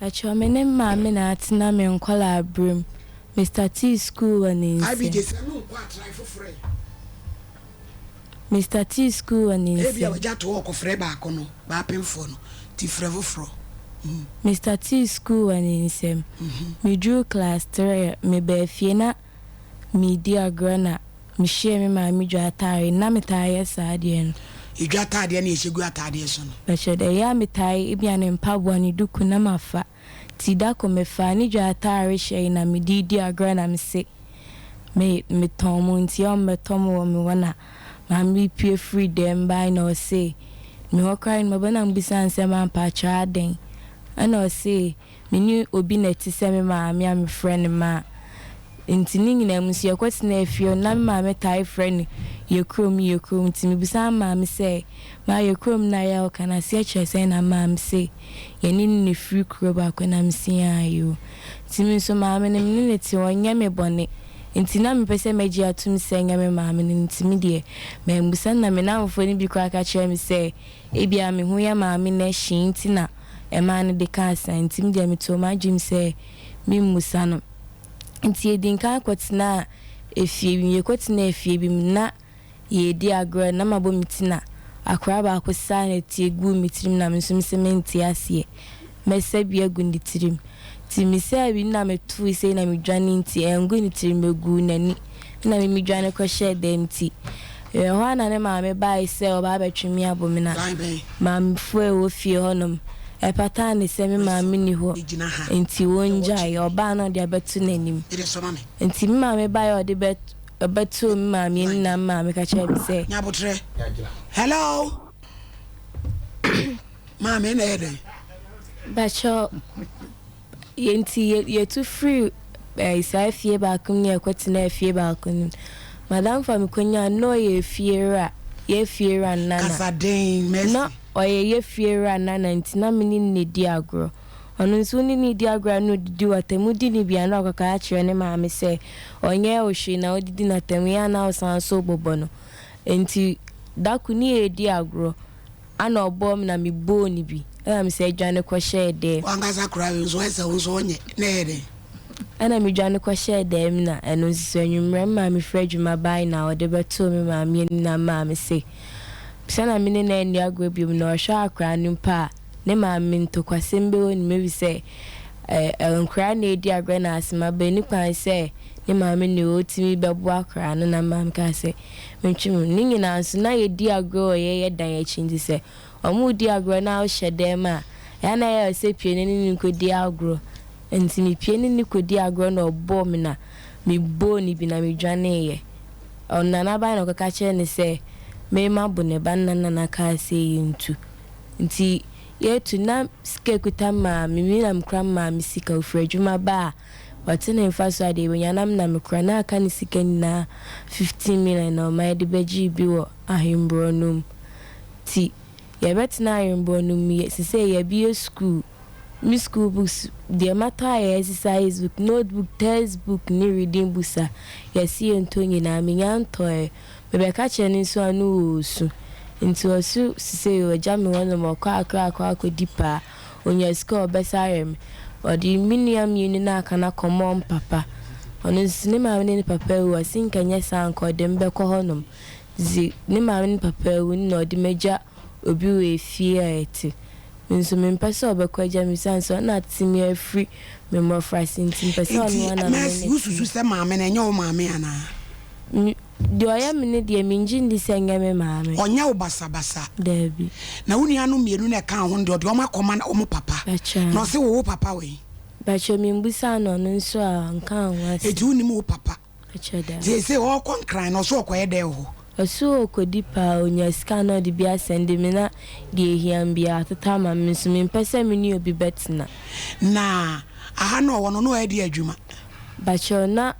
Pacho me ne maame na atina me nkwala abrim. Mr. T school and I be just no quite try for free. Mr. T school and Maybe I just walk of free back on bapping phone. T frevo fro. Mr. T school and insem. Me drew class 3 me be fiena me dear grana. Me share me my me atari na me tie sadien. You got tired and you go at addition. But should I ya me tie ibian and pabwa ni duku na mafa. Tidako me fa ni atari share na me dear grana me say. Me tomu nti on me tomu me wana. Mammy pure free them by no say. Me ho crying my banam bisan se man pa chaden. And I say, me knew obi neti se me ma me am friend ma. Inti ningi musi yakwati na efio na me ma tai friend ye krom ti me bisan ma me say ma ye krom na ya o kana se che se na ma me say ye ni free kro ba ko na me si ayo. Ti me so ma me ne ti onya me bone. Inti na me pese meji atum se nya me ma me nti me de me mbusa na me na mfo ni bi kwa ka che me say ebia me hu ya ma me na hyin ti na e ma ne de ka san ti me de me to ma jim say me musa no nti edinka kwatina efie ye kwatina efie bi na ye di agro na mabo mitina akra ba akosa na ti egu mitirim na msum sementi ase mese bi egu nditirim ti mi se bi na metu ise na midwane nti engu nditirim egu nani na mi midwane ko share dem ti ho ana ne ma me ba ise oba betwemi abomina ma mfue wo fie honom epata ne se me ma me ni ho enti wonja ye oba na de abetu nanim enti me ma me ba ye de betu me ma me ni na ma me ka che bi se nyabotre hello ma me na ede bacho yenti ye too free isa fie ba kun ye kwatina fie ba kun madam fami konya no ye fiera nana kasadin merci no ye fiera nana ntina mini ne di agro onu nso ni di agro no didi watemu di ni bia na okaka a kire ne ma me se onye ohwe na odidi na temu ya na osan so bobo no enti dakuni e di agro ana obom na mi bo ni bi am se dwane ko share de wangasa kura nso esa nso onye na ede ana mi dwane ko share de mi na eno nso anwumre ma mi fredwuma bai na ode beto mi ma mi na ma me se sana mi ne na ndi agro bi na ohwa akra nimpa ne ma mi ntokwasembe woni me bi se nkra na edi agro na asema be ni kwan se ne ma mi ne otimi bebo akra no na ma mi ka se mentwim ni nyina nso na edi agro ye dan ya chinzi se omu di agro na o hyedem a ya na ya se pie ni ko di agro enti mi pie ni ko di agro na obo mi na mi bo ni bi na mi dwane ye onna na ba na ko ka che ni se me ma bu ne ban na ka se yintu nti ye tu na ske kuta ma mi na mkra ma mi sika ofredwuma ba watene mfaso ade wenyanam na mkra na aka ni sika na 15 million na ma de beji bi wo ahimbro num ti ye betina ahimbro num ye se ye bi school mi school books the matter exercise book notebook textbook ni reading books ye si entonyi na mi nyantoe me ka cheni so anu osu nti osu se o jami wono mo kwa dipa onya ska obesarem odi miniam yini na kana common papa ono sinema ni papa u asinka nya sanko dem be ko honom zi ni ma ni papa u ni odi meja obi we fie eti nso me mpesa obekwa jami sanso na timi afri me mo frasi nti mpesa ono na na ususu se ma me na nya o ma me ana do ya mene de minji ndi senga me maame onya wo basabasa dabi na woni anu mienu na kan ho de o ma koma na o mo papa no se wo papa we bacho mi mbusa no nso a nkan ho ase eju ni mo papa bacho da se o konkran no so okoye de ho osu okodipa onya ska no de bia sende me na de hiam bia tata ma me so me pese me ni obi betina na aha no wono no e de adwuma bacho na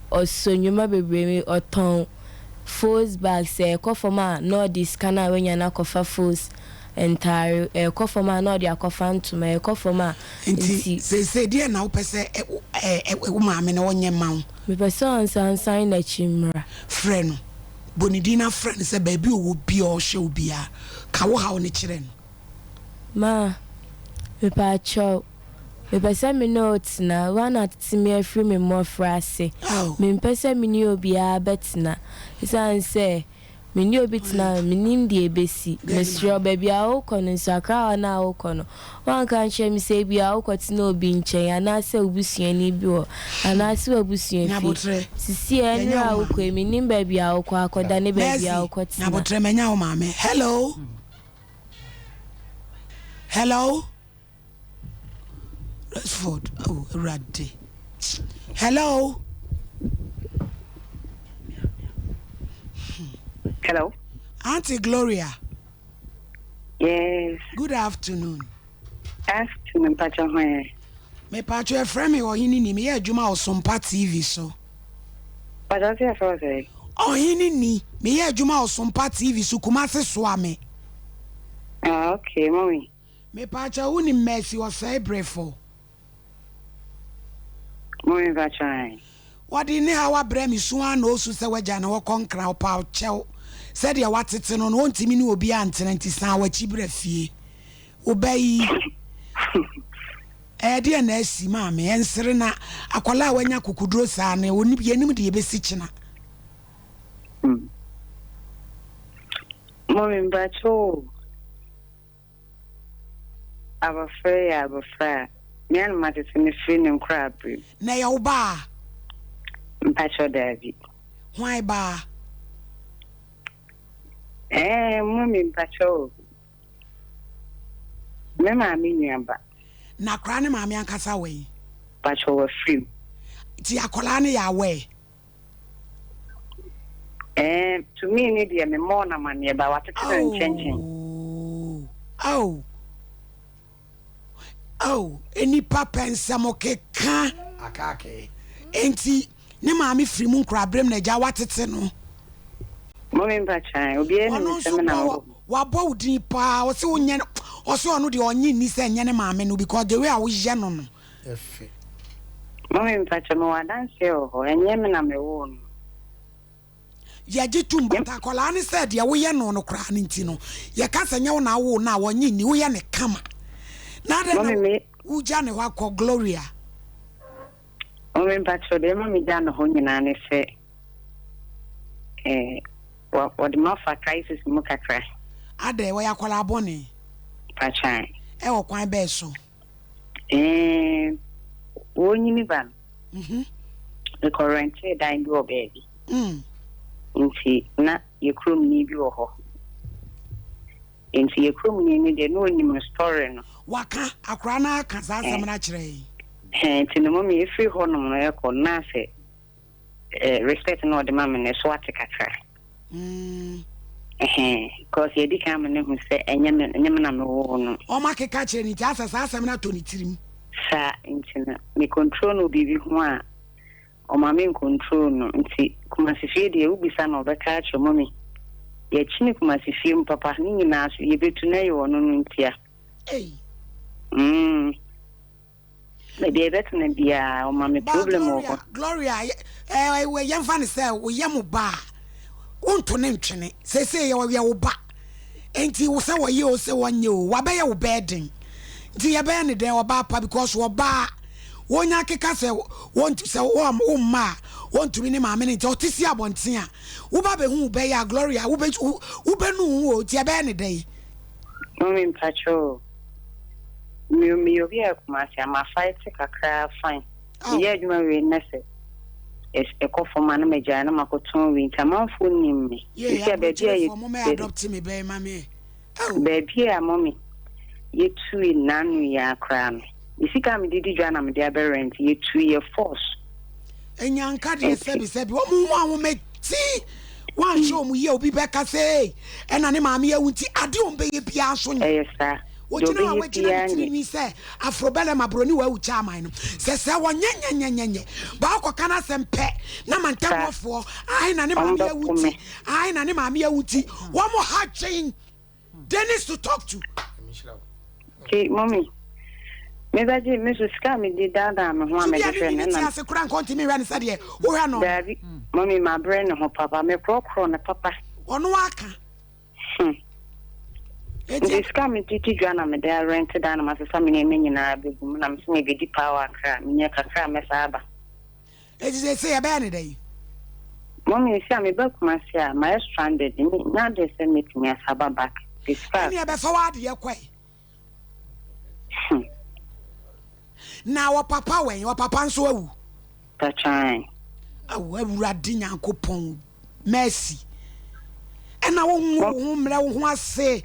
osonyuma bebreme oton foods bag se kofoma no di scanner wenya na kofa foods entire kofoma no di akofa ntuma kofoma nti se die na wo pese wo maame na wonye mawo me pese on san na chimra friend bonidina friend se baby wo bi o hwe obi a ka wo ha wo ne kire no ma me pa cho me pese me notes na one at me free me more frase me pese me ni obi a betina isan say me ni obi tina me nim de ebesi me sure baby a wo kono nsakra na wo kono wan kan che me say bi a wo kotina obi nchen ana se obusuani bi wo ana se obusuani fi sisi enu a wo ko me nim baby a wo ko akoda ne baby a wo kotina na botre menya wo mame hello Rashford. Oh, Raddy. Hello. Hello. Auntie Gloria. Yes. Good afternoon. Afternoon, Pacha. Me Pacha friend me or hini ni me adwuma o SOMPA TV so. Pacha say for say. Oh hini ni me adwuma o SOMPA TV so Kumase so ame. Ah, okay, mommy. Me Pacha uni mercy o say brefo. Mommy Pacha. What in how brem is one also say waja na wo konkra opa chew. Said ya watete no no ntimi ni obi antenanti san wa chibre fie. Obai de na asi ma me ensere na akwala wanya kokudro saa na oni yenim de yebesi kina. Mommy Pacha. Abafra. Me an matete ni free nim crab. Na ya oba. Pacha David. Why ba? Mommy Pacha. Me mami nyamba. Na kra ne mami ankasa we. Pacha was free. Ti akola ne ya we. To me ni dia me more na man ba watete nchenchen. Oh, any papa and samoke ka akake. Enti ne maami free mu nkra brem na ja watete no. Mommy Pacha, obi enu se me na wo. Wa bo udin pa, o se onye o se onu de onye ni se nye ne maami no because the way I wo je no no. Efe. Mommy Pacha me wa dance o ho, enye me na me wo no. Ya jitum bata kola ni said ya wo ye no no kra ni nti no. Ye ka se nye wo na wo na onye ni wo ye ne kama. Na de uja ne wa ko Gloria. Mommy Pacha de mami jana ho nyina ne se what the mafa crisis mu kakra. Ade wo yakola abone. Pacha. E wo kwan be so. Wo nyini ban. The current dan do baby. Nti na ye krom ni bi wo ho. Nti ye krom ni de no nim story no. Waka akra na aka sa asem na kire. Nti no mami e free ho no no e ko na se respect no de mama ne so ate kakra. Because ye di kam ne hu se enye na me wo no. O ma ke ka kire ni ja sa asem na to ni tirim. Sa nti na me control no bibi ho a o ma me control no nti kuma se fie de ubisa no be ka kire mami. Ye chini kuma se fie papa ni nyina so ye betu na ye wono no ntia. Me be betu na bia o ma me problem o. Gloria we yam fan say wo yam ba. Unto ne ntwene sese ye wo ba. Enti wo se wo ye o se wonye o wa be ye wo bedin. Nti ye be ne den wo ba pa because wo ba wonya keka se want to say wo ma want to be ne ma me nti otisi abonten a wo ba be hu be ya Gloria wo be nu o ti be ne den. Mommy Pacha. Me obi akuma se ama fight kakra fine. Ye adwuma we nese. E ko for man me jana makoton we ntamanfo nim me. Isi abedia ye for me adopt me be mama. Baby a mommy. Ye tu nanu ya kra me. Isi ka me didi jana me dia be rent ye tu ye force. Enyanka de sebi wo mu wan me ti wan show mu ye obi be ka say e na ne maame ya wunti ade on be ye bia so nya. Yes sir. Wojina wa wajina mi say afrobele mabroni wa ucha aman no se wonyenyenyenyenye ba ko kana sempe na mantamofo ai na ne maame ya wuti ai na ne maame ya wuti wo mo ha chain Dennis to talk to. Okay mommy me baje me so ska me di dada me ho me de friend na se kura nkonti me wan se de wo hwa no daddy mommy my brain ho papa me krokro na papa ono aka This coming to Joanna, me there rented and my family name in a big woman. I'm saying the power cram, Niaka cram, Messaba. It is say a banner day. Mommy, see me back, my stranded. Now they send me to me as Haba back. This fast. Before your quay. Now, papa, when your papa so. That's right. Oh, Radina coupon. Mercy. And I won't say.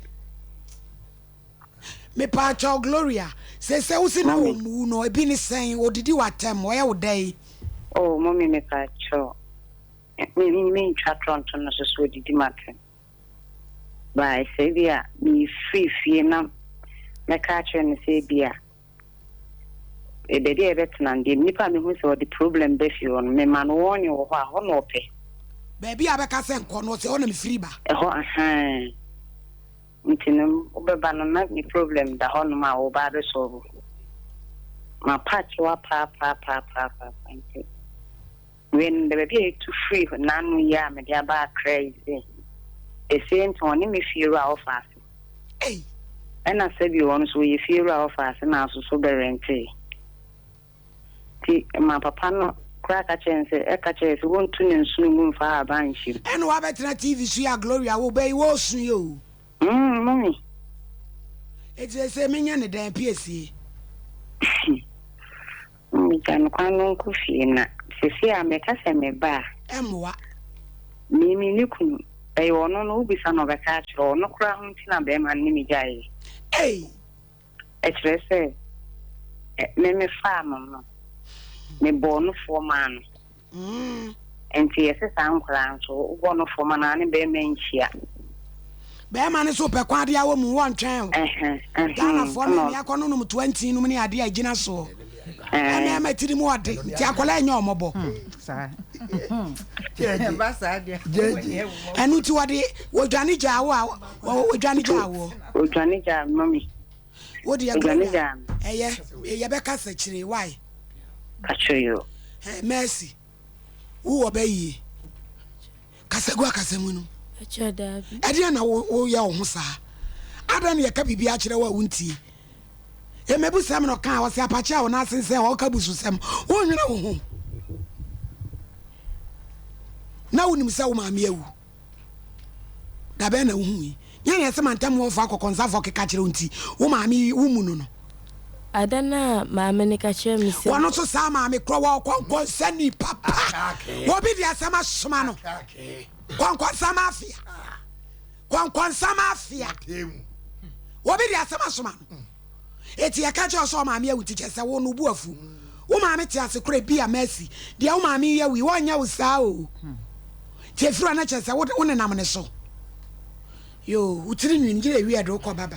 Me pa cho Gloria say usi na mu no ebi ni sen odidi watem wo ye wodai. Oh mommy me pa cho me chatron to no so odidi matem ba say bia me free na me ka che ne say bia e de dey betna ndi nipa me hu say the problem be fi on me man won yo ho a ho no pe baby abeka se nko no say o na me free ba e ho aha Mintinum, Ubeba no not the problem, the Honma or Bada Sobo. My patch wa pa. When the baby too free for none yam and yaba crazy. A saint on him if you are fast. Hey, And I said you once we fear our fast and also so berente. My papa no crack a chance, a catcher won't tune and soon for our banship. And what better TV see a Gloria will be worse you. Mommy. It's a semian and damn PSC. Me can quite coffee na. See, I make us a me bar. And what? Mimi Nikun, a no be son of a catch or no crown to a bem and Nimi Jay. Hey, It's say, me farm, me born for man. And see, uncle, so one of for man and be menchia. Bearman is super quadia woman one child. Ghana for me, I can no 20 no many idea Gina so. And I met him what Tiacola no mobile. And who to what was Johnny Jawa or Johnny Jawa? Oh, Johnny Jam, mommy. What do you Johnny Jam? Eh, Yabeka actually, why? Catch you. Mercy. Who obey ye? Casagua Casamuno. Adiana o ya ho sa adan ye ka bibia kire wa wunti e mebu sam no kan wo se apache a wo na sense o ka busu sam wo nwena wo ho na wonim se wo maame awu da be na wo hu yi nya ye se mantam wo fa kokonsa fo keka kire wunti wo maame wo mu no adana maame ne ka kire mi se wo no so sa maame kro wa konkon sani papa wo bi dia sama soma no Kwankwan samafia. Wobi dia sama soma no. Eti ya ka cho so maame awu tiche se wo no bu afu. Wo maame ti ase kure bia mercy. Dia wo maame ya wi wonya wo sa o. Ti efru na che se wo ne nam ne so. Yo, utiri nwi ngire wi ado ko baba.